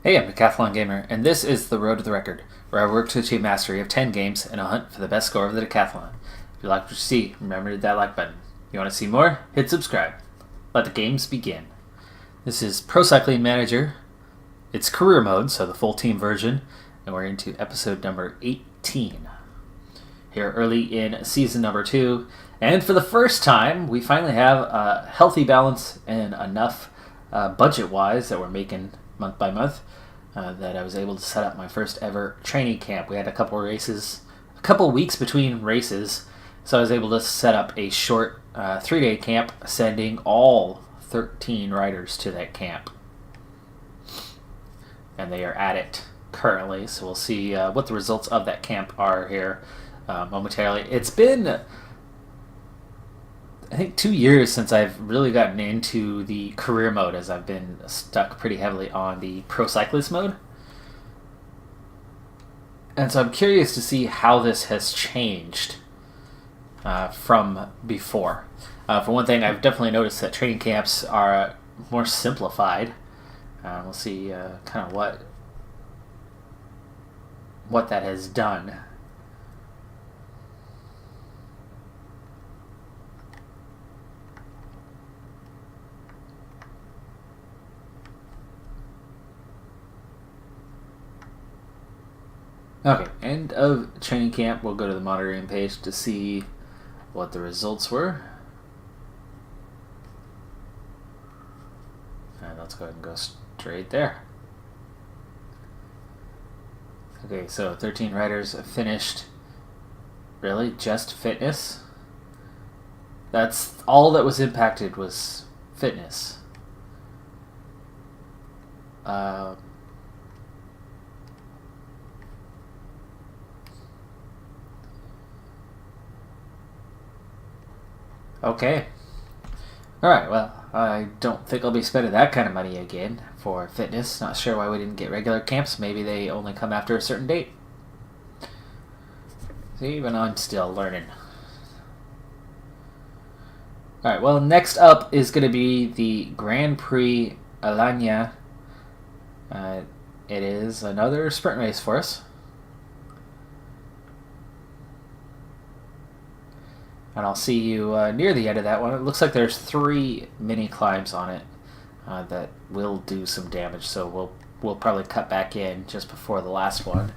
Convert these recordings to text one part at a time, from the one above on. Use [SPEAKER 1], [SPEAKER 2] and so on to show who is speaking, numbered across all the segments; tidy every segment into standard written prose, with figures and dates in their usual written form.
[SPEAKER 1] Hey, I'm Decathlon Gamer, and this is The Road to the Record, where I work to achieve mastery of 10 games in a hunt for the best score of the Decathlon. If you like what you see, remember to hit that like button. If you want to see more, hit subscribe. Let the games begin. This is Pro Cycling Manager. It's career mode, so the full team version, and we're into episode number 18. Here early in season number 2, and for the first time, we finally have a healthy balance and enough budget-wise that we're making month by month that I was able to set up my first ever training camp. We had a couple weeks between races, so I was able to set up a short 3-day camp, sending all 13 riders to that camp. And they are at it currently, so we'll see what the results of that camp are here momentarily. It's been, I think, 2 years since I've really gotten into the career mode, as I've been stuck pretty heavily on the pro cyclist mode. And so I'm curious to see how this has changed from before. For one thing, I've definitely noticed that training camps are more simplified. We'll see kind of what that has done. Okay, end of training camp. We'll go to the monitoring page to see what the results were. And let's go ahead and go straight there. Okay, so 13 riders finished. Really? Just fitness? That's all that was impacted, was fitness. Okay. Alright, well, I don't think I'll be spending that kind of money again for fitness. Not sure why we didn't get regular camps. Maybe they only come after a certain date. See, even I'm still learning. Alright, well, next up is going to be the Grand Prix Alanya. It is another sprint race for us. And I'll see you near the end of that one. It looks like there's 3 mini climbs on it that will do some damage, so we'll probably cut back in just before the last one,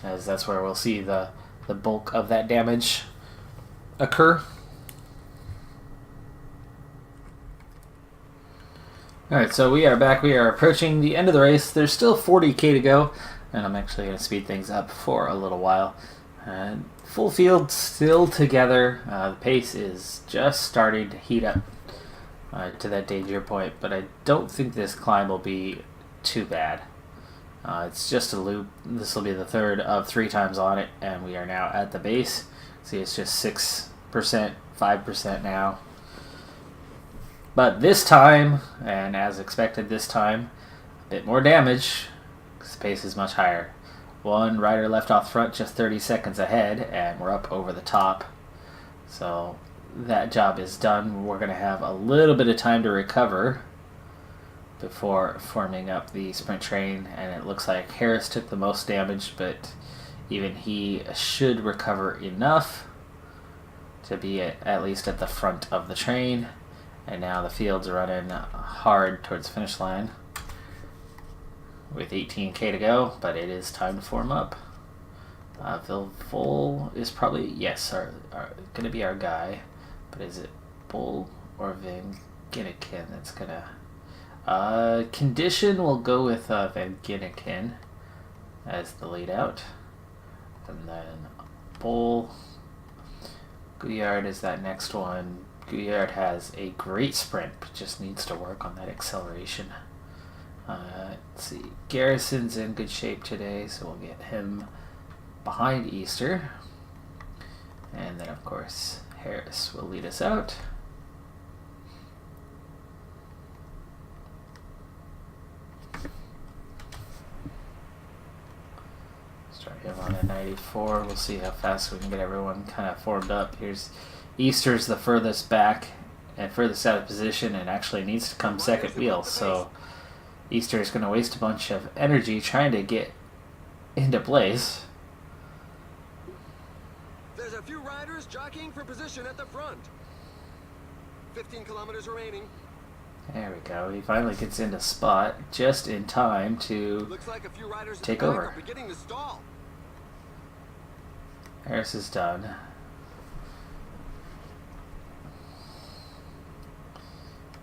[SPEAKER 1] as that's where we'll see the bulk of that damage occur. Alright, so we are back. We are approaching the end of the race. There's still 40k to go, and I'm actually going to speed things up for a little while. Full field still together. The pace is just starting to heat up to that danger point, but I don't think this climb will be too bad. It's just a loop. This will be the third of 3 times on it, and we are now at the base. See, it's just 6%, 5% now. But this time, and as expected this time, a bit more damage, because the pace is much higher. One rider left off front just 30 seconds ahead, and we're up over the top. So that job is done. We're going to have a little bit of time to recover before forming up the sprint train, and it looks like Harris took the most damage, but even he should recover enough to be at least at the front of the train. And now the field's running hard towards the finish line with 18k to go, but it is time to form up. Vilvol is probably, yes, going to be our guy, but is it Bull or Van Ginniken that's going to... Condition will go with Van Ginniken as the lead out, and then Bull. Guyard is that next one. Guyard has a great sprint, but just needs to work on that acceleration. Let's see. Garrison's in good shape today, so we'll get him behind Easter. And then, of course, Harris will lead us out. Start him on a 94. We'll see how fast we can get everyone kind of formed up. Here's Easter's the furthest back and furthest out of position, and actually needs to come second wheel, so Easter is going to waste a bunch of energy trying to get into place.
[SPEAKER 2] There's a few riders jockeying for position at the front. 15 kilometers remaining.
[SPEAKER 1] There we go. He finally gets into spot just in time to
[SPEAKER 2] Looks like a few riders
[SPEAKER 1] take over.
[SPEAKER 2] beginning to stall.
[SPEAKER 1] Harris is done.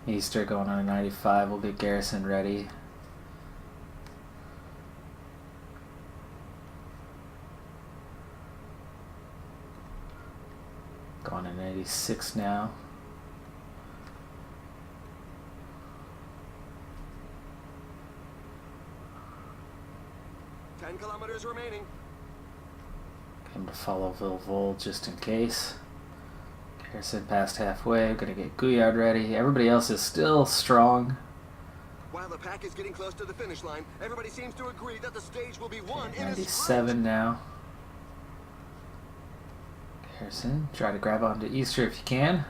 [SPEAKER 1] Easter going on a 95. We'll get Garrison ready. Going to 96 now.
[SPEAKER 2] Kilometers remaining.
[SPEAKER 1] Him to follow Vilvol just in case. Garrison past halfway. Gonna get Gouillard ready. Everybody else is still strong.
[SPEAKER 2] While the pack is getting close to the finish line, everybody seems to agree that the stage will be won in a
[SPEAKER 1] 97 now. Garrison, try to grab onto Easter if you can.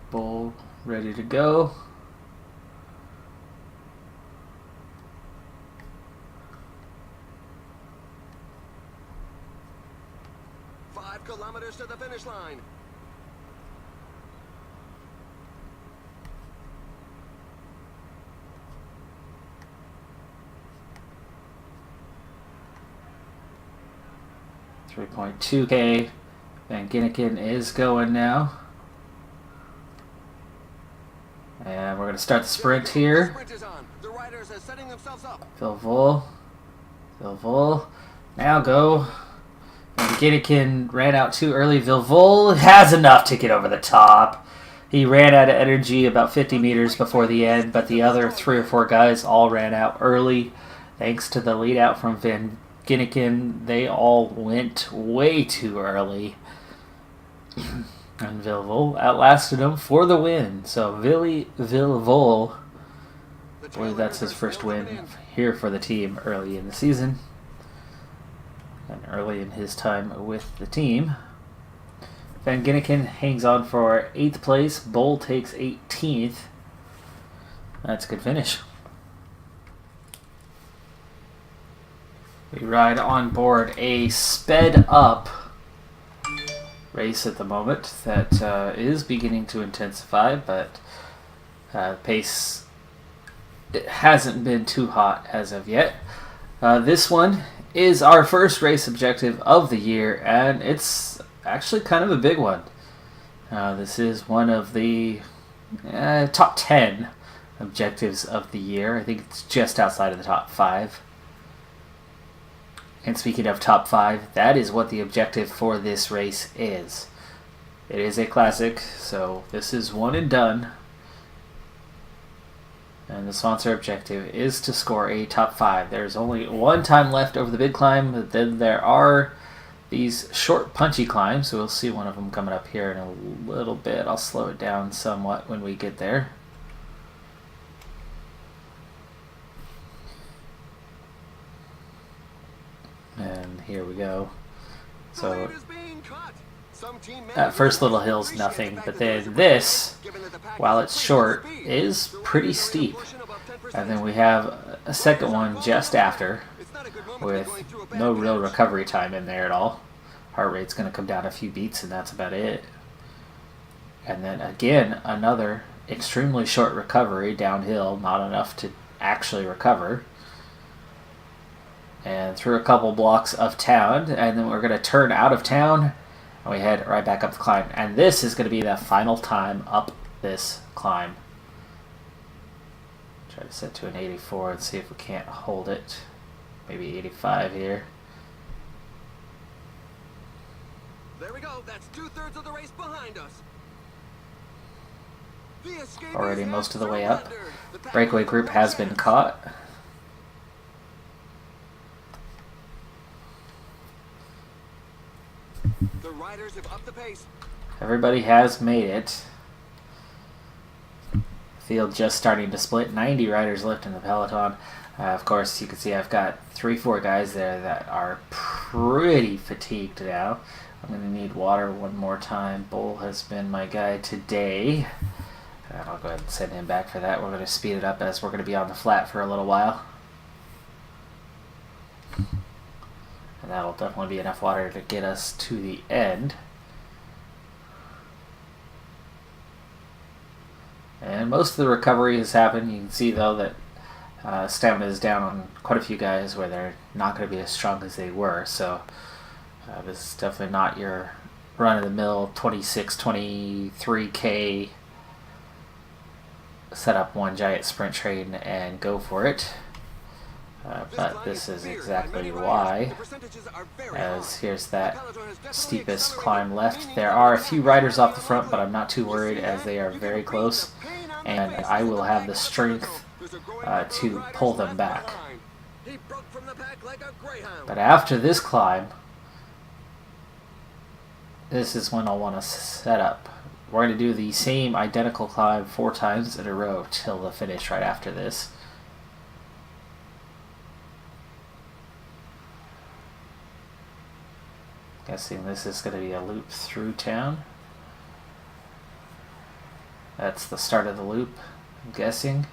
[SPEAKER 1] Bull ready to go.
[SPEAKER 2] Kilometers to the finish line.
[SPEAKER 1] $3.2K. Van Ginniken is going now. And we're going to start the sprint here.
[SPEAKER 2] The sprint is on. The riders are setting themselves up.
[SPEAKER 1] Vilvol. Now go. Ginniken ran out too early. Vilvol has enough to get over the top. He ran out of energy about 50 meters before the end, but the other 3 or 4 guys all ran out early. Thanks to the lead out from Van Ginniken, they all went way too early. And Vilvol outlasted him for the win. So Vilvol, I believe that's his first win here for the team early in the season. And early in his time with the team. Van Ginniken hangs on for 8th place. Bull takes 18th. That's a good finish. We ride on board a sped up race at the moment that is beginning to intensify, but pace it hasn't been too hot as of yet. This one is our first race objective of the year, and it's actually kind of a big one. This is one of the top 10 objectives of the year. I think it's just outside of the top 5. And speaking of top 5, that is what the objective for this race is. It is a classic, so this is one and done. And the sponsor objective is to score a top 5. There's only one time left over the big climb, but then there are these short punchy climbs. So we'll see one of them coming up here in a little bit. I'll slow it down somewhat when we get there. And here we go. So that first little hill's nothing, but then this, while it's short, is pretty steep. And then we have a second one just after, with no real recovery time in there at all. Heart rate's going to come down a few beats, and that's about it. And then again, another extremely short recovery downhill, not enough to actually recover. And through a couple blocks of town, and then we're going to turn out of town, and we head right back up the climb. And this is going to be the final time up this climb. Try to set to an 84 and see if we can't hold it. Maybe 85 here.
[SPEAKER 2] There we go. That's 2/3 of the race behind us.
[SPEAKER 1] Already most of the way up. Breakaway group has been caught.
[SPEAKER 2] The riders have upped the pace.
[SPEAKER 1] Everybody has made it. Field just starting to split. 90 riders left in the peloton. Of course, you can see I've got 3-4 guys there that are pretty fatigued now. I'm going to need water one more time. Bull has been my guy today. And I'll go ahead and send him back for that. We're going to speed it up as we're going to be on the flat for a little while. And that'll definitely be enough water to get us to the end. And most of the recovery has happened. You can see though that stamina is down on quite a few guys where they're not going to be as strong as they were. So this is definitely not your run-of-the-mill 26, 23K set up one giant sprint train and go for it. But this is exactly why, as here's that steepest climb left. There are a few riders off the front, but I'm not too worried as they are very close, and I will have the strength to pull them back. But after this climb, this is when I'll want to set up. We're going to do the same identical climb 4 times in a row till the finish right after this. Guessing this is going to be a loop through town. That's the start of the loop, I'm guessing.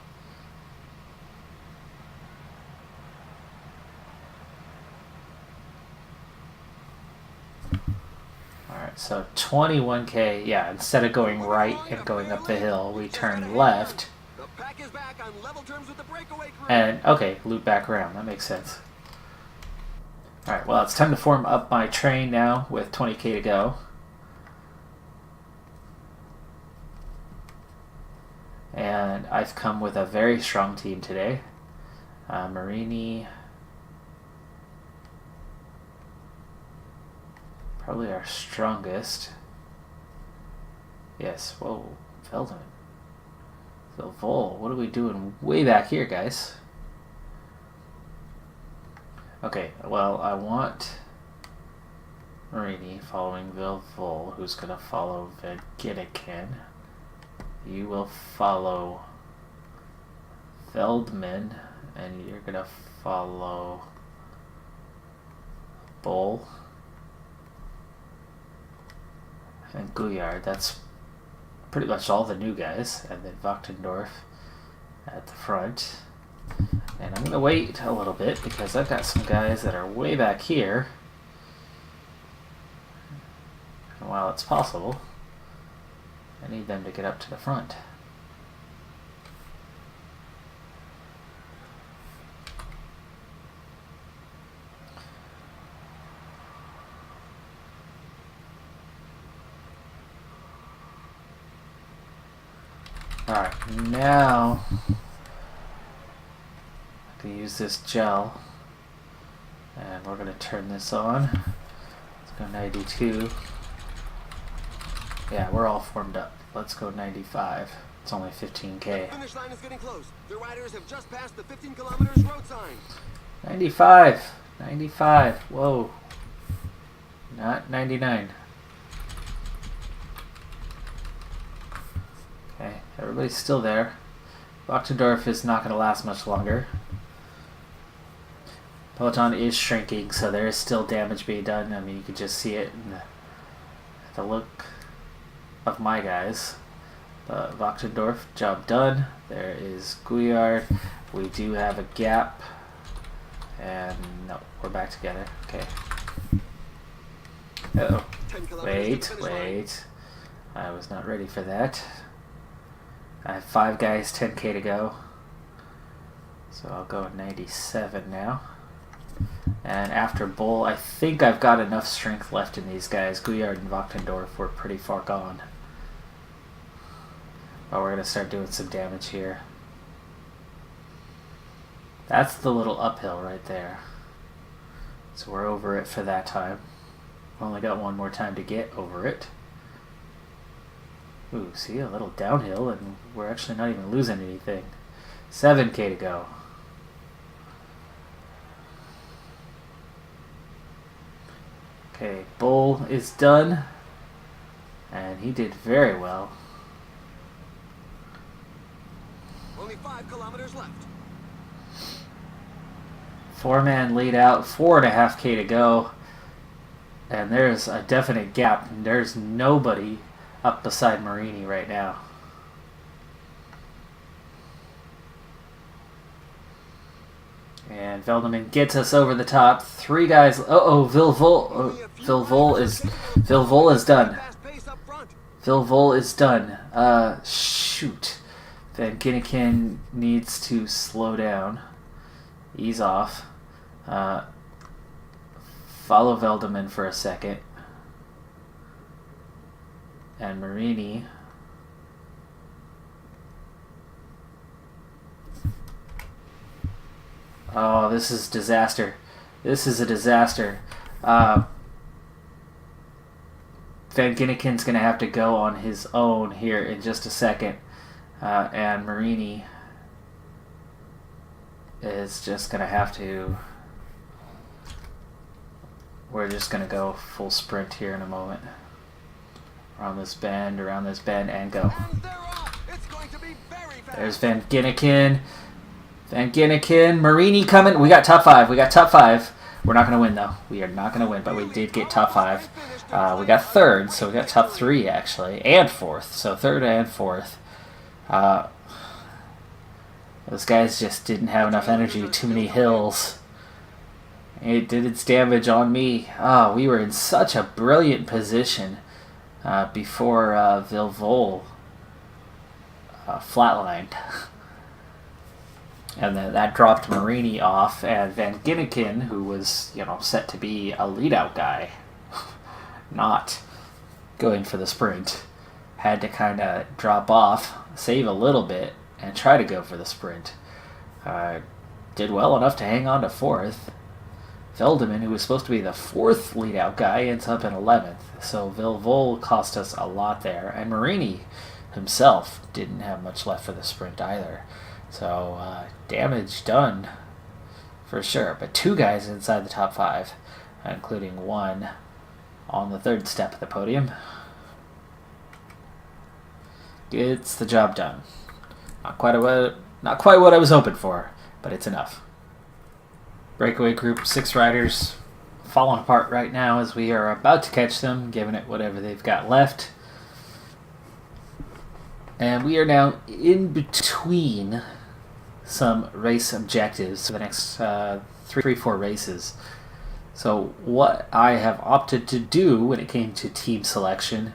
[SPEAKER 1] Alright, so 21K, yeah, instead of going right and going up the hill, we turn left. And, okay, loop back around, that makes sense. Alright, well, it's time to form up my train now with 20K to go. And I've come with a very strong team today. Marini, probably our strongest. Yes, whoa, Feldman. Vol, what are we doing way back here, guys? Okay, well, I want Marini following Vilvol, who's going to follow Viginican. You will follow Feldman, and you're going to follow Bull and Guyard. That's pretty much all the new guys, and then Wachtendorf at the front. And I'm going to wait a little bit because I've got some guys that are way back here. And while it's possible, I need them to get up to the front. Alright, now I can use this gel, and we're going to turn this on. Let's go 92. Yeah, we're all formed up. Let's go 95. It's only 15K.
[SPEAKER 2] The finish line is getting close. The riders have just passed the 15 kilometers road sign.
[SPEAKER 1] 95. 95. Whoa. Not 99. Okay, everybody's still there. Wachtendorf is not going to last much longer. Peloton is shrinking, so there is still damage being done. I mean, you could just see it in the look of my guys. Wachtendorf, job done. There is Guyard. We do have a gap. And no, we're back together. Okay. Uh-oh. Wait. I was not ready for that. I have 5 guys, 10K to go. So I'll go 97 now. And after Bull, I think I've got enough strength left in these guys. Guyard and Wachtendorf were pretty far gone. But we're going to start doing some damage here. That's the little uphill right there. So we're over it for that time. Only got one more time to get over it. Ooh, see, a little downhill, and we're actually not even losing anything. 7K to go. Okay, Bull is done, and he did very well.
[SPEAKER 2] Only 5 kilometers left.
[SPEAKER 1] 4-man lead out, 4.5K to go, and there's a definite gap. There's nobody up beside Marini right now. And Veldeman gets us over the top. 3 guys. Vilvol is done.
[SPEAKER 2] Fast pace up front.
[SPEAKER 1] Vilvol is done. Shoot. Van Ginniken needs to slow down. Ease off. Follow Veldeman for a second. And Marini. Oh, this is disaster. This is a disaster. Van Ginniken's going to have to go on his own here in just a second. And Marini is just going to have to... We're just going to go full sprint here in a moment. Around this bend, and go.
[SPEAKER 2] And they're off. It's going to be very fast.
[SPEAKER 1] There's Van Ginniken. Van Ginniken. Marini coming. We got top 5. We're not going to win, though. We are not going to win, but we did get top 5. We got 3rd, so we got top 3, actually. And 4th. So 3rd and 4th. Those guys just didn't have enough energy. Too many hills. It did its damage on me. We were in such a brilliant position before Vilvol flatlined. And then that dropped Marini off, and Van Ginniken, who was, set to be a lead-out guy, not going for the sprint, had to kind of drop off, save a little bit, and try to go for the sprint. Did well enough to hang on to 4th. Veldeman, who was supposed to be the 4th lead-out guy, ends up in 11th. So Vilvol cost us a lot there, and Marini himself didn't have much left for the sprint either. So damage done for sure. But 2 guys inside the top 5, including 1 on the 3rd step of the podium. Gets the job done. Not quite what I was hoping for, but it's enough. Breakaway group, 6 riders, falling apart right now as we are about to catch them, giving it whatever they've got left. And we are now in between some race objectives for the next 3-4 races. So what I have opted to do when it came to team selection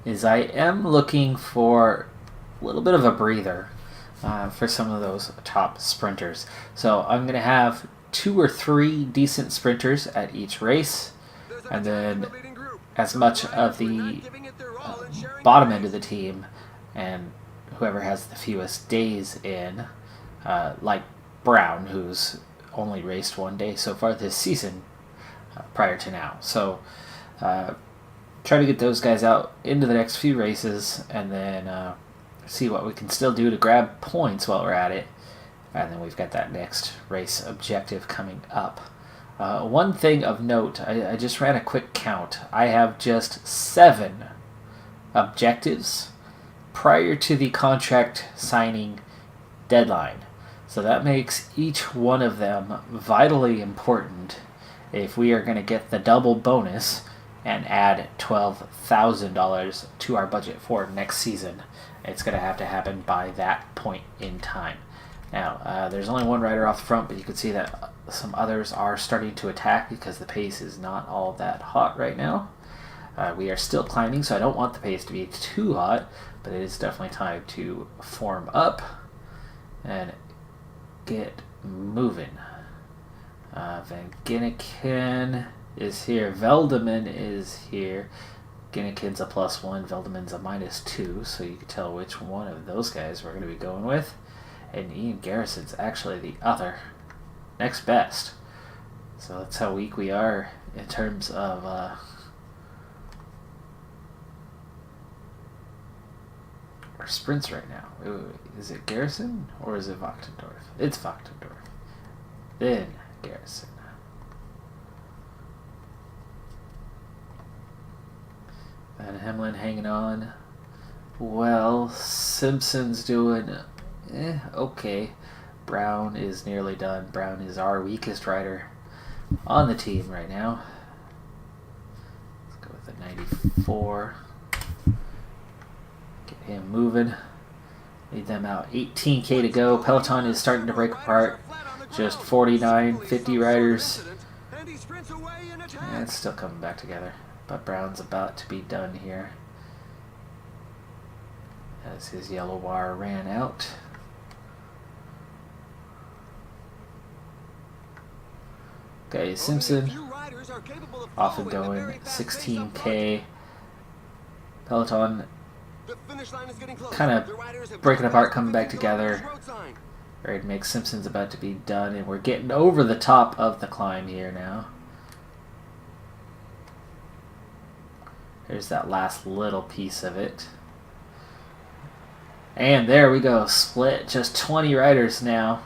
[SPEAKER 1] is I am looking for a little bit of a breather for some of those top sprinters. So I'm going to have 2 or 3 decent sprinters at each race, and then as much of the bottom end of the team and whoever has the fewest days in, like Brown, who's only raced 1 day so far this season prior to now. So try to get those guys out into the next few races, and then see what we can still do to grab points while we're at it. And then we've got that next race objective coming up. One thing of note, I just ran a quick count. I have just 7 objectives prior to the contract signing deadline. So that makes each one of them vitally important if we are going to get the double bonus and add $12,000 to our budget for next season. It's going to have to happen by that point in time. Now, there's only 1 rider off the front, but you can see that some others are starting to attack because the pace is not all that hot right now. We are still climbing, so I don't want the pace to be too hot, but it is definitely time to form up and get moving. Van Ginniken is here. Veldeman is here. Ginniken's a +1, Veldeman's a -2, so you can tell which one of those guys we're going to be going with. And Ian Garrison's actually the other next best. So that's how weak we are in terms of our sprints right now. Is it Garrison or is it Wachtendorf? It's Wachtendorf. Then Garrison. Van Hemlin hanging on. Well, Simpson's doing okay. Brown is nearly done. Brown is our weakest rider on the team right now. Let's go with a 94. Get him moving. Lead them out. 18K to go. Peloton is starting to break apart. just 49, 50 riders.
[SPEAKER 2] And he sprints away in attack.
[SPEAKER 1] And it's still coming back together. But Brown's about to be done here, as his yellow wire ran out. Okay, Simpson off and going, 16K. Peloton kind of breaking apart, coming back together. Right, makes Simpson's about to be done, and we're getting over the top of the climb here now. Here's that last little piece of it. And there we go, split, just 20 riders now.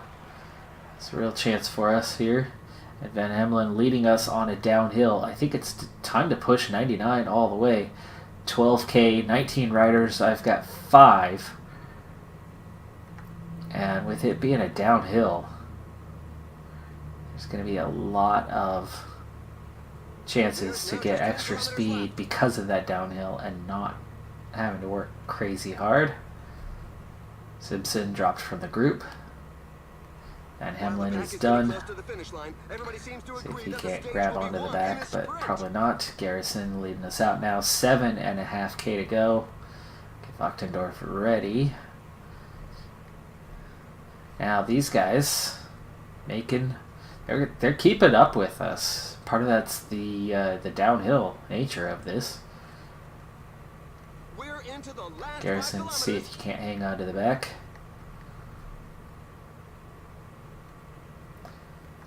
[SPEAKER 1] It's a real chance for us here. And Van Hemelen leading us on a downhill. I think it's time to push 99 all the way. 12K, 19 riders, I've got 5. And with it being a downhill, there's going to be a lot of chances to get extra speed because of that downhill and not having to work crazy hard. Simpson dropped from the group. And Hemlen is done. See if he can't grab onto the back, but probably not. Garrison leading us out now. 7.5K to go. Get Wachtendorf ready. Now these guys they're keeping up with us. Part of that's the downhill nature of this. Garrison, see if you can't hang on to the back.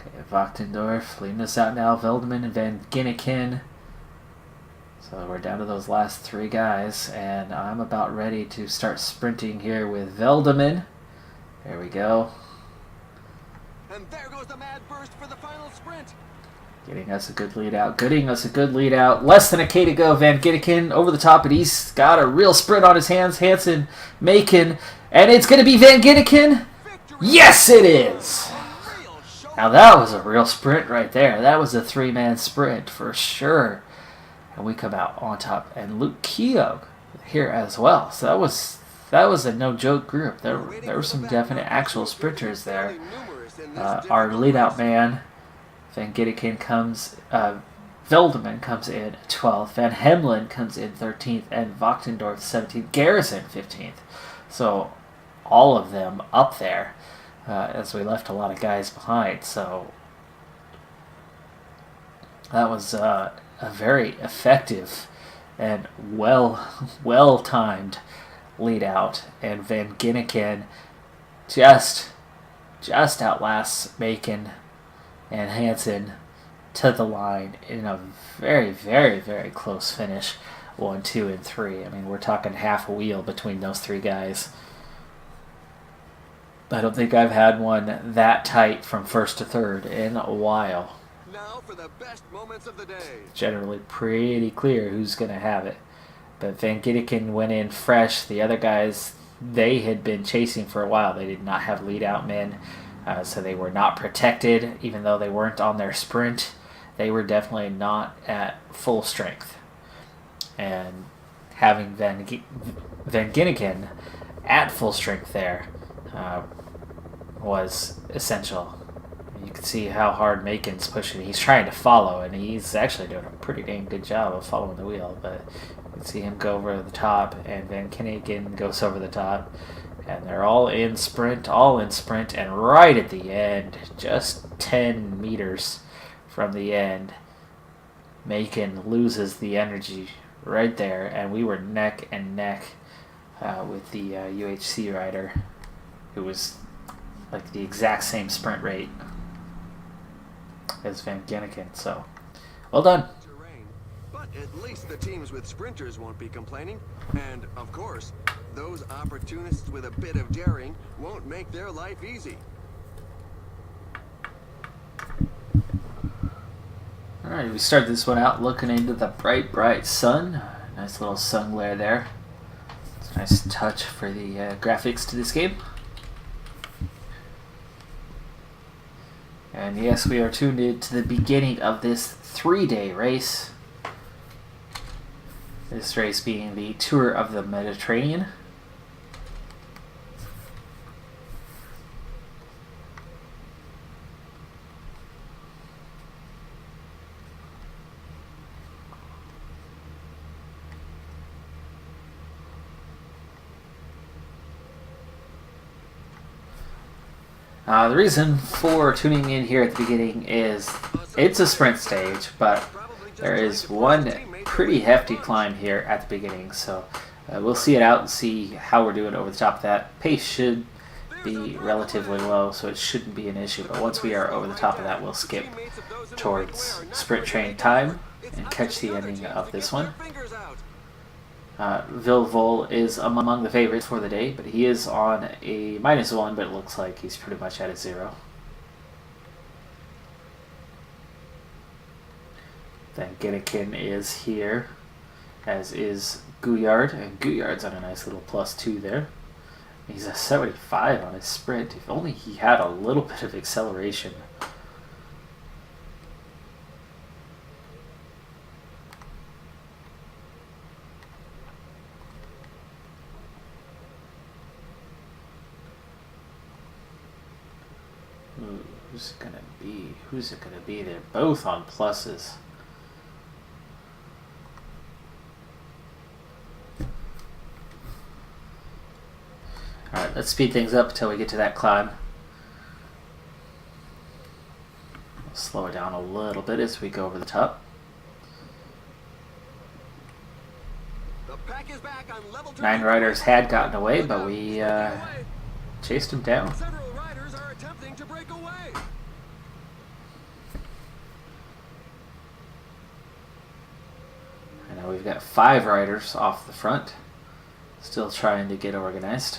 [SPEAKER 1] Okay, Wachtendorf leading us out now. Veldeman and Van Ginneken. So we're down to those last 3 guys, and I'm about ready to start sprinting here with Veldeman. There we go.
[SPEAKER 2] And there goes the mad burst for the final sprint.
[SPEAKER 1] Getting us a good lead out. Less than a K to go. Van Ginneken over the top, and he's got a real sprint on his hands. Hansen, Macon, and it's going to be Van Ginneken. Yes, it is. Now that was a real sprint right there. That was a 3-man sprint for sure. And we come out on top. And Luke Keogh here as well. So that was a no-joke group. There were some definite actual sprinters there. Our lead-out man, Van Ginneken, Veldeman comes in 12th. Van Hemelen comes in 13th. And Wachtendorf 17th. Garrison 15th. So all of them up there. As we left a lot of guys behind, so that was a very effective and well-timed lead out, and Van Ginneken just outlasts Macon and Hansen to the line in a very, very, very close finish. 1, 2, and 3. I mean, we're talking half a wheel between those 3 guys. I don't think I've had one that tight from first to third in a while.
[SPEAKER 2] Now for the best moments of the day.
[SPEAKER 1] Generally pretty clear who's going to have it. But Van Ginneken went in fresh. The other guys, they had been chasing for a while. They did not have lead-out men, so they were not protected. Even though they weren't on their sprint, they were definitely not at full strength. And having Van Ginneken at full strength there was essential. You can see how hard Macon's pushing. He's trying to follow, and he's actually doing a pretty dang good job of following the wheel. But you can see him go over the top, and Van Ginneken goes over the top. And they're all in sprint, and right at the end, just 10 meters from the end, Macon loses the energy right there, and we were neck and neck with the UHC rider, who was like the exact same sprint rate as Van Ginneken. So, well done.
[SPEAKER 2] But at least the teams with sprinters won't be complaining. And, of course, those opportunists with a bit of daring won't make their life easy.
[SPEAKER 1] Alright, we start this one out looking into the bright, bright sun. Nice little sun glare there. It's a nice touch for the graphics to this game. And yes, we are tuned in to the beginning of this 3-day race. This race being the Tour of the Mediterranean. The reason for tuning in here at the beginning is it's a sprint stage, but there is one pretty hefty climb here at the beginning, so we'll see it out and see how we're doing over the top of that. Pace should be relatively low, so it shouldn't be an issue, but once we are over the top of that, we'll skip towards sprint train time and catch the ending of this one. Vilvol is among the favorites for the day, but he is on a -1, but it looks like he's pretty much at a 0. Then Ginnikin is here, as is Guyard, and Guyard's on a nice little +2 there. He's a 75 on his sprint. If only he had a little bit of acceleration. Who's it gonna be? Who's it gonna be? They're both on pluses. Alright, let's speed things up until we get to that climb. We'll slow it down a little bit as we go over the top.
[SPEAKER 2] The pack is back on level
[SPEAKER 1] 9 riders had gotten away, but we chased them down.
[SPEAKER 2] Several riders are attempting to break away.
[SPEAKER 1] And now we've got 5 riders off the front, still trying to get organized.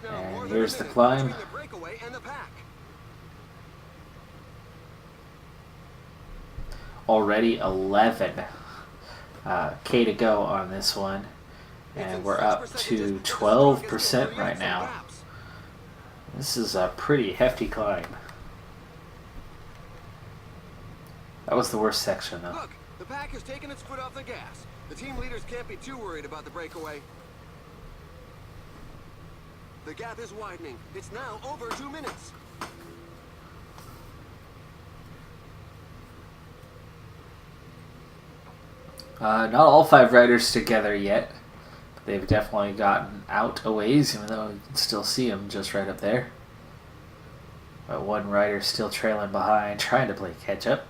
[SPEAKER 1] And here's the climb. Already 11 K to go on this one, and we're up to 12% right now. This is a pretty hefty climb. That was the worst section though.
[SPEAKER 2] Look, the pack has taken its foot off the gas. The team leaders can't be too worried about the breakaway. The gap is widening. It's now over 2 minutes.
[SPEAKER 1] Not all 5 riders together yet. They've definitely gotten out a ways, even though you can still see them just right up there. But 1 rider still trailing behind, trying to play catch up.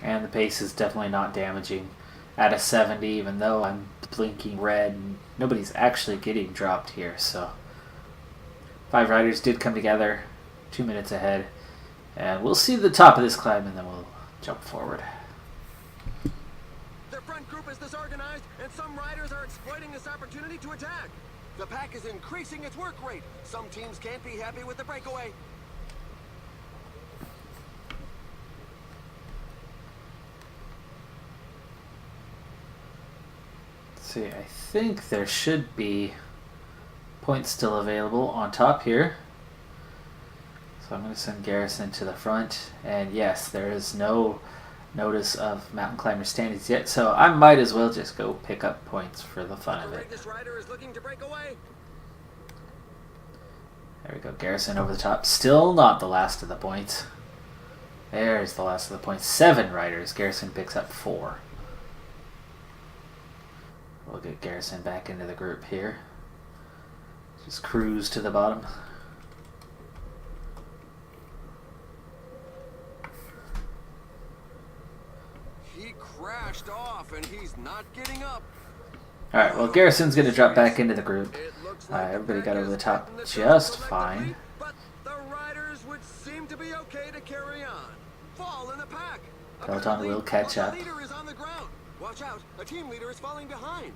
[SPEAKER 1] And the pace is definitely not damaging at a 70, even though I'm blinking red and nobody's actually getting dropped here. So 5 riders did come together 2 minutes ahead, and we'll see the top of this climb and then we'll jump forward.
[SPEAKER 2] Their front group is disorganized, and some riders are exploiting this opportunity to attack. The pack is increasing its work rate. Some teams can't be happy with the breakaway.
[SPEAKER 1] See, I think there should be points still available on top here. So I'm going to send Garrison to the front. And yes, there is no notice of mountain climber standings yet, so I might as well just go pick up points for the fun of it.
[SPEAKER 2] This rider is looking to break away.
[SPEAKER 1] There we go, Garrison over the top. Still not the last of the points. There's the last of the points. 7 riders. Garrison picks up 4. We'll get Garrison back into the group here. Just cruise to the bottom.
[SPEAKER 2] He crashed off and he's not getting up.
[SPEAKER 1] Alright, well, Garrison's going to drop back into the group. Everybody got over the top just fine.
[SPEAKER 2] But the riders would seem to be okay to carry on. Fall in the pack.
[SPEAKER 1] Peloton will catch up.
[SPEAKER 2] The leader is on the ground. Watch out, a team leader is falling behind.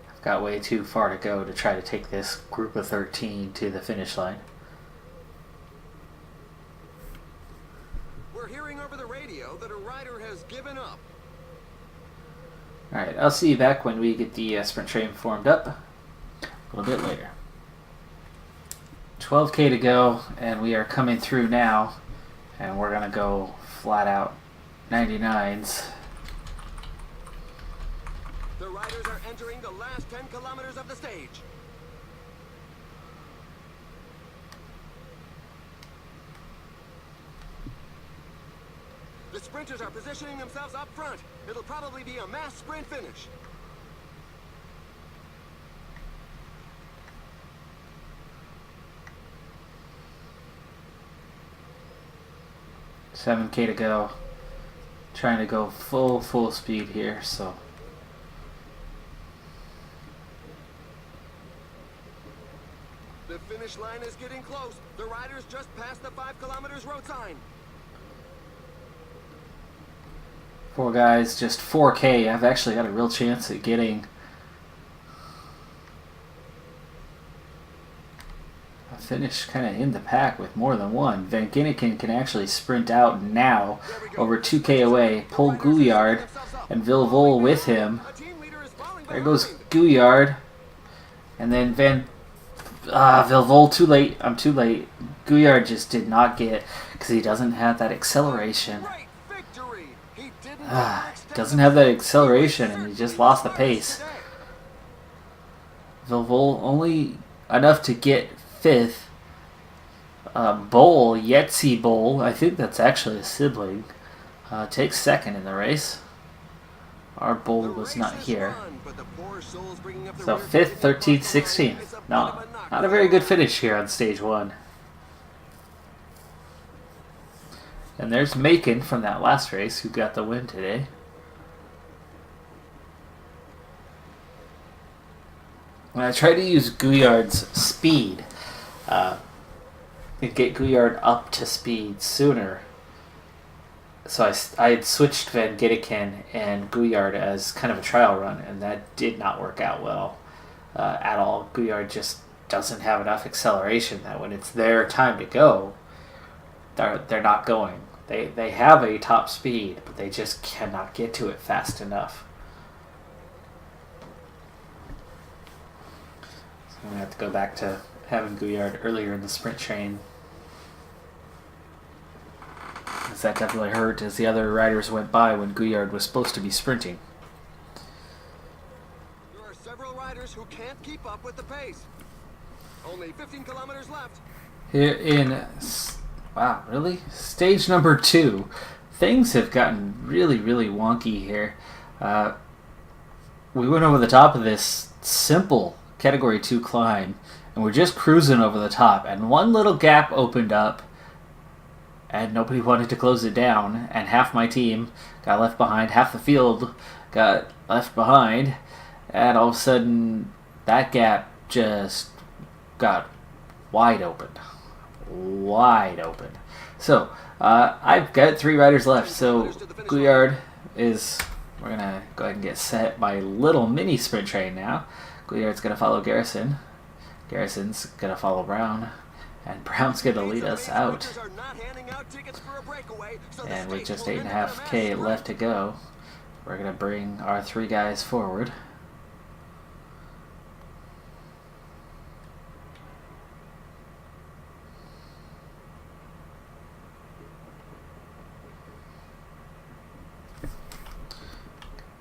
[SPEAKER 1] I've got way too far to go to try to take this group of 13 to the finish line.
[SPEAKER 2] We're hearing over the radio that a rider has given up.
[SPEAKER 1] Alright, I'll see you back when we get the sprint train formed up a little bit later. 12K to go, and we are coming through now, and we're going to go flat out 99s.
[SPEAKER 2] The riders are entering the last 10 kilometers of the stage. The sprinters are positioning themselves up front. It'll probably be a mass sprint finish.
[SPEAKER 1] $7K to go. Trying to go full speed here, so.
[SPEAKER 2] The finish line is getting close. The riders just passed the 5 kilometers road sign.
[SPEAKER 1] 4 guys, just 4K. I've actually got a real chance at getting a finish kind of in the pack with more than one. Van Ginneken can actually sprint out now over 2K away, pull Gouillard and Vilvol with him. There goes Gouillard. And then Vilvol, too late. I'm too late. Gouillard just did not get, because he doesn't have that acceleration. Doesn't have that acceleration, and he just lost the pace. Vilvol only enough to get 5th. Bowl, Yetzi Bowl, I think that's actually a sibling, takes 2nd in the race. Our Bowl was not here. So 5th, 13th, 16th. Not a very good finish here on stage 1. And there's Macon from that last race who got the win today. When I tried to use Gouillard's speed and get Gouillard up to speed sooner, so I had switched Van Ginneken and Gouillard as kind of a trial run, and that did not work out well at all. Gouillard just doesn't have enough acceleration that when it's their time to go, they're not going. They have a top speed, but they just cannot get to it fast enough. So I'm going to have to go back to having Gouillard earlier in the sprint train. Because that definitely hurt as the other riders went by when Gouillard was supposed to be sprinting.
[SPEAKER 2] There are several riders who can't keep up with the pace. Only 15 kilometers left.
[SPEAKER 1] Here in... Wow, really? Stage number 2. Things have gotten really wonky here. We went over the top of this simple Category 2 climb, and we're just cruising over the top, and one little gap opened up, and nobody wanted to close it down, and half my team got left behind, half the field got left behind, and all of a sudden that gap just got wide open. So I've got 3 riders left, so Gouillard is, we're gonna go ahead and get set by little mini sprint train now. Gouillard's gonna follow Garrison, Garrison's gonna follow Brown, and Brown's gonna lead us out. And with just 8.5K left to go, we're gonna bring our 3 guys forward.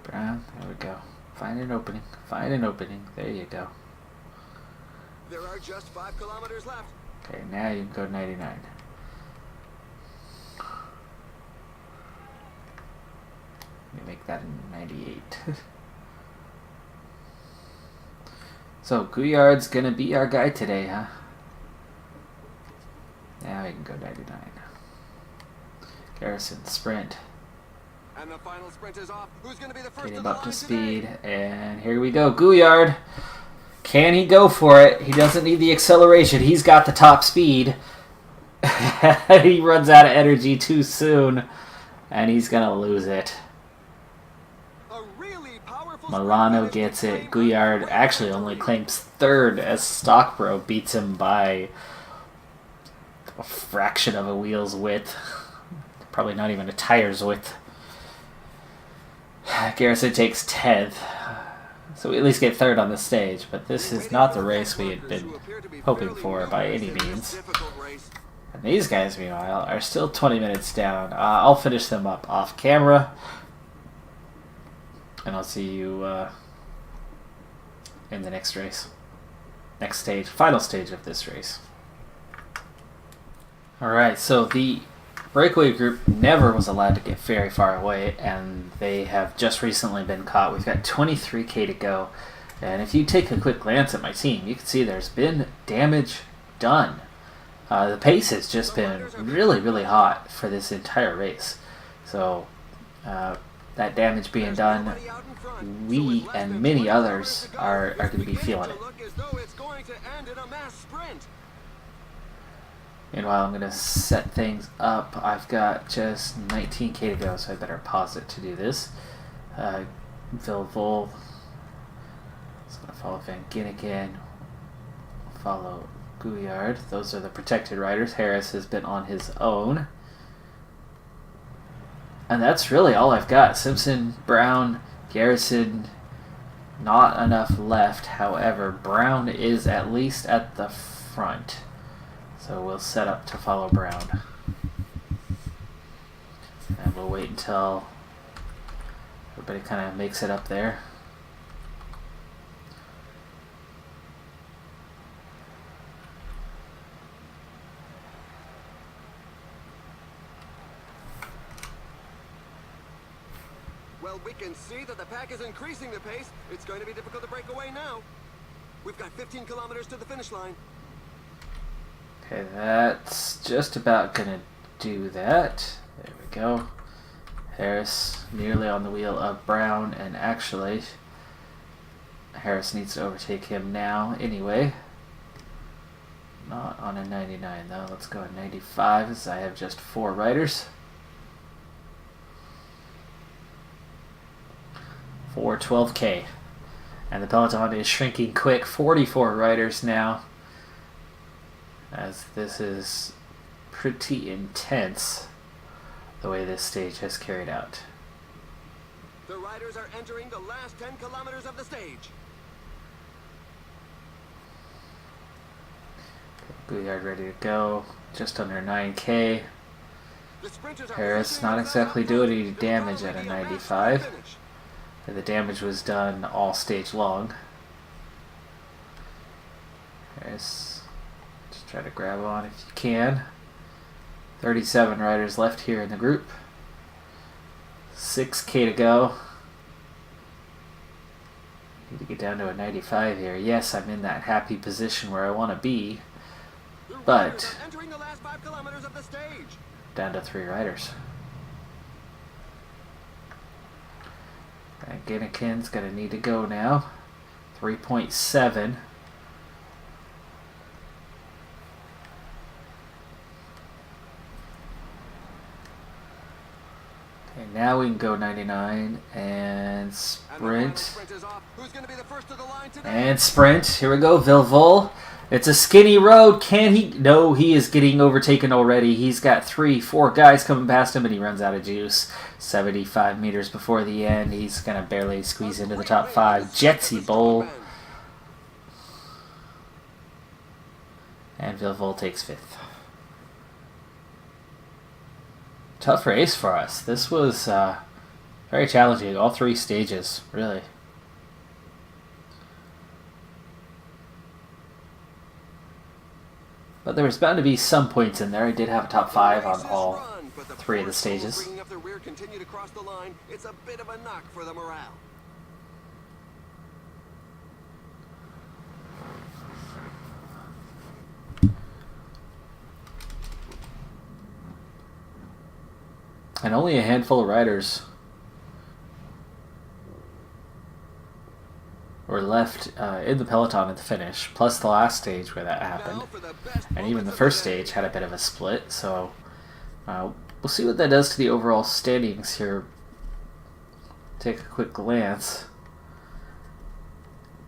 [SPEAKER 1] Brown, there we go. Find an opening. Find an opening. There you go.
[SPEAKER 2] There are just 5 kilometers left.
[SPEAKER 1] Okay, now you can go 99. Let me make that 98. So, Gouillard's gonna be our guy today, huh? Now we can go 99. Garrison, sprint.
[SPEAKER 2] And the final sprint is off. Who's going to be the first
[SPEAKER 1] Get
[SPEAKER 2] to
[SPEAKER 1] him
[SPEAKER 2] the
[SPEAKER 1] up to
[SPEAKER 2] line
[SPEAKER 1] speed,
[SPEAKER 2] today?
[SPEAKER 1] and here we go. Gouillard. Can he go for it? He doesn't need the acceleration. He's got the top speed. He runs out of energy too soon, and he's going to lose it.
[SPEAKER 2] A really powerful
[SPEAKER 1] Milano
[SPEAKER 2] sprint
[SPEAKER 1] gets
[SPEAKER 2] finish
[SPEAKER 1] it. Gouillard actually only claims 3rd as Stockbro beats him by a fraction of a wheel's width. Probably not even a tire's width. Garrison takes 10th. So we at least get 3rd on the stage, but this is not the race we had been hoping for by any means. And these guys, meanwhile, are still 20 minutes down. I'll finish them up off camera. And I'll see you in the next race. Next stage, final stage of this race. Alright, so the breakaway group never was allowed to get very far away, and they have just recently been caught. We've got 23k to go, and if you take a quick glance at my team, you can see there's been damage done. The pace has just been really, really hot for this entire race. So that damage being done, we and many others are going to be feeling it. Meanwhile, I'm going to set things up. I've got just 19k to go, so I better pause it to do this. Vilvol is going to follow Van Ginniken, follow Gouillard. Those are the protected riders. Harris has been on his own. And that's really all I've got. Simpson, Brown, Garrison, not enough left. However, Brown is at least at the front. So we'll set up to follow Brown. And we'll wait until everybody kind of makes it up there.
[SPEAKER 2] Well, we can see that the pack is increasing the pace. It's going to be difficult to break away now. We've got 15 kilometers to the finish line.
[SPEAKER 1] Okay, that's just about gonna do that. There we go. Harris nearly on the wheel of Brown, and actually Harris needs to overtake him now anyway. Not on a 99 though. Let's go at 95 as I have just 4 riders. 412k. And the peloton is shrinking quick. 44 riders now, as this is pretty intense the way this stage has carried out.
[SPEAKER 2] The riders are entering the last 10 kilometers of the stage.
[SPEAKER 1] Gouillard ready to go, just under 9k. Harris not exactly doing any damage at a 95. The damage was done all stage long. Harris, just try to grab on if you can. 37 riders left here in the group. 6k to go. Need to get down to a 95 here. Yes, I'm in that happy position where I want to be, but down to 3 riders. Ginniken's going to need to go now. 3.7. Okay, now we can go 99 and sprint. And sprint. Here we go, Vilvol. It's a skinny road. Can he? No, he is getting overtaken already. He's got 3-4 guys coming past him, and he runs out of juice. 75 meters before the end. He's going to barely squeeze into the top 5. Jetsy Bowl. And Vilvol takes 5th. Tough race for us. This was very challenging. All 3 stages, really. But there was bound to be some points in there. I did have a top 5 on all 3 of the stages.
[SPEAKER 2] It's a bit of a knock for the morale.
[SPEAKER 1] And only a handful of riders were left in the peloton at the finish, plus the last stage where that happened. And even the first stage had a bit of a split, so we'll see what that does to the overall standings here. Take a quick glance.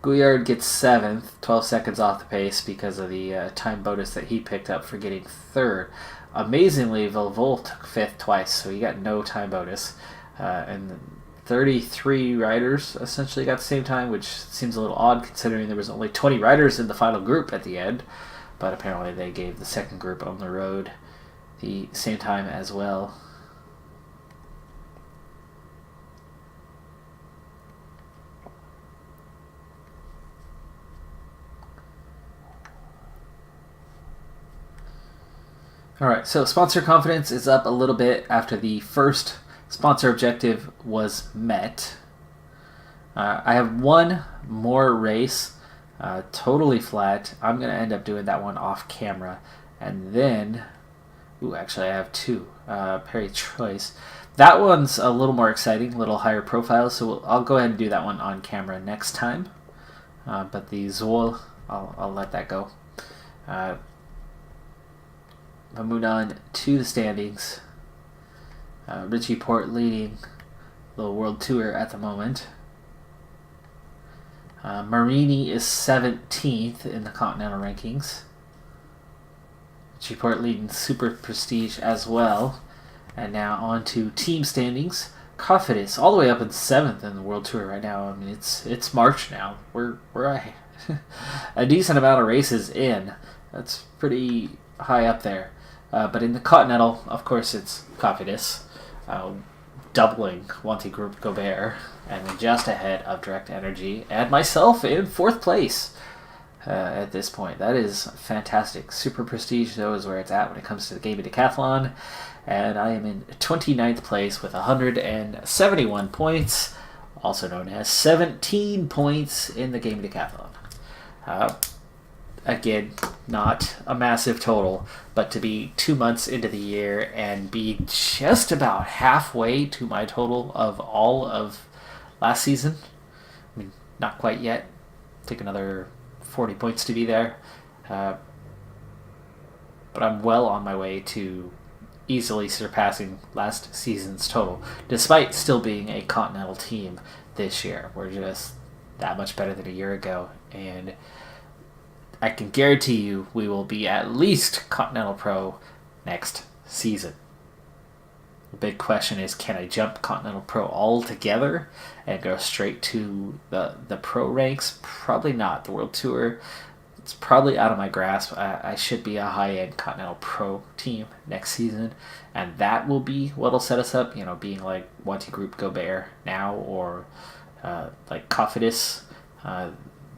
[SPEAKER 1] Gouillard gets 7th, 12 seconds off the pace because of the time bonus that he picked up for getting 3rd. Amazingly, Vilvol took 5th twice, so he got no time bonus. And 33 riders essentially got the same time, which seems a little odd considering there was only 20 riders in the final group at the end. But apparently they gave the second group on the road the same time as well. All right, so sponsor confidence is up a little bit after the first sponsor objective was met. I have one more race, totally flat. I'm going to end up doing that one off camera. And then, actually I have two. Perry Choice. That one's a little more exciting, a little higher profile, so I'll go ahead and do that one on camera next time. But the Zoll, I'll let that go. I'll move on to the standings. Richie Port leading the World Tour at the moment. Marini is 17th in the Continental rankings. Richie Port leading Super Prestige as well. And now on to team standings. Cofidis all the way up in 7th in the World Tour right now. I mean, it's March now. We're a decent amount of races in. That's pretty high up there. But in the Continental, of course, it's Cofidis, doubling Wanty Group Gobert, and then just ahead of Direct Energy, and myself in 4th place at this point. That is fantastic. Super Prestige, though, is where it's at when it comes to the game of Decathlon, and I am in 29th place with 171 points, also known as 17 points in the game of Decathlon. Again, not a massive total, but to be 2 months into the year and be just about halfway to my total of all of last season. I mean, not quite yet. Take another 40 points to be there. But I'm well on my way to easily surpassing last season's total, despite still being a Continental team this year. We're just that much better than a year ago, and I can guarantee you we will be at least Continental Pro next season. The big question is, can I jump Continental Pro altogether and go straight to the pro ranks? Probably not. The World Tour, it's probably out of my grasp. I should be a high-end Continental Pro team next season, and that will be what will set us up, being like Wanty Group Gobert now, or like Cofidis,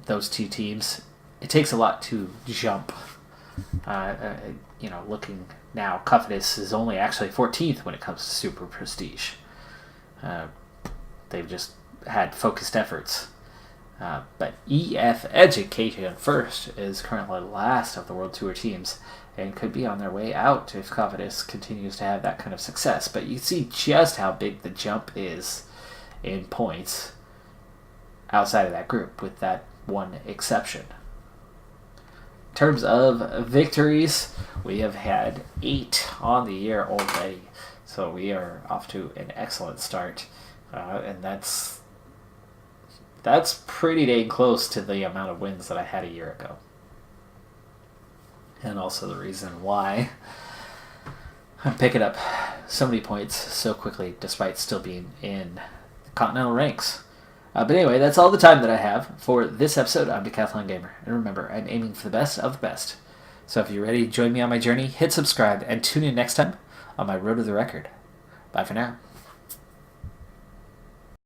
[SPEAKER 1] those two teams. It takes a lot to jump. Looking now, Cofidis is only actually 14th when it comes to Super Prestige. They've just had focused efforts. But EF Education First is currently last of the World Tour teams and could be on their way out if Cofidis continues to have that kind of success. But you see just how big the jump is in points outside of that group, with that one exception. In terms of victories, we have had 8 on the year already, so we are off to an excellent start, and that's pretty dang close to the amount of wins that I had a year ago, and also the reason why I'm picking up so many points so quickly despite still being in the Continental ranks. But anyway, that's all the time that I have for this episode of Decathlon Gamer. And remember, I'm aiming for the best of the best. So if you're ready to join me on my journey, hit subscribe and tune in next time on my Road to the Record. Bye for now.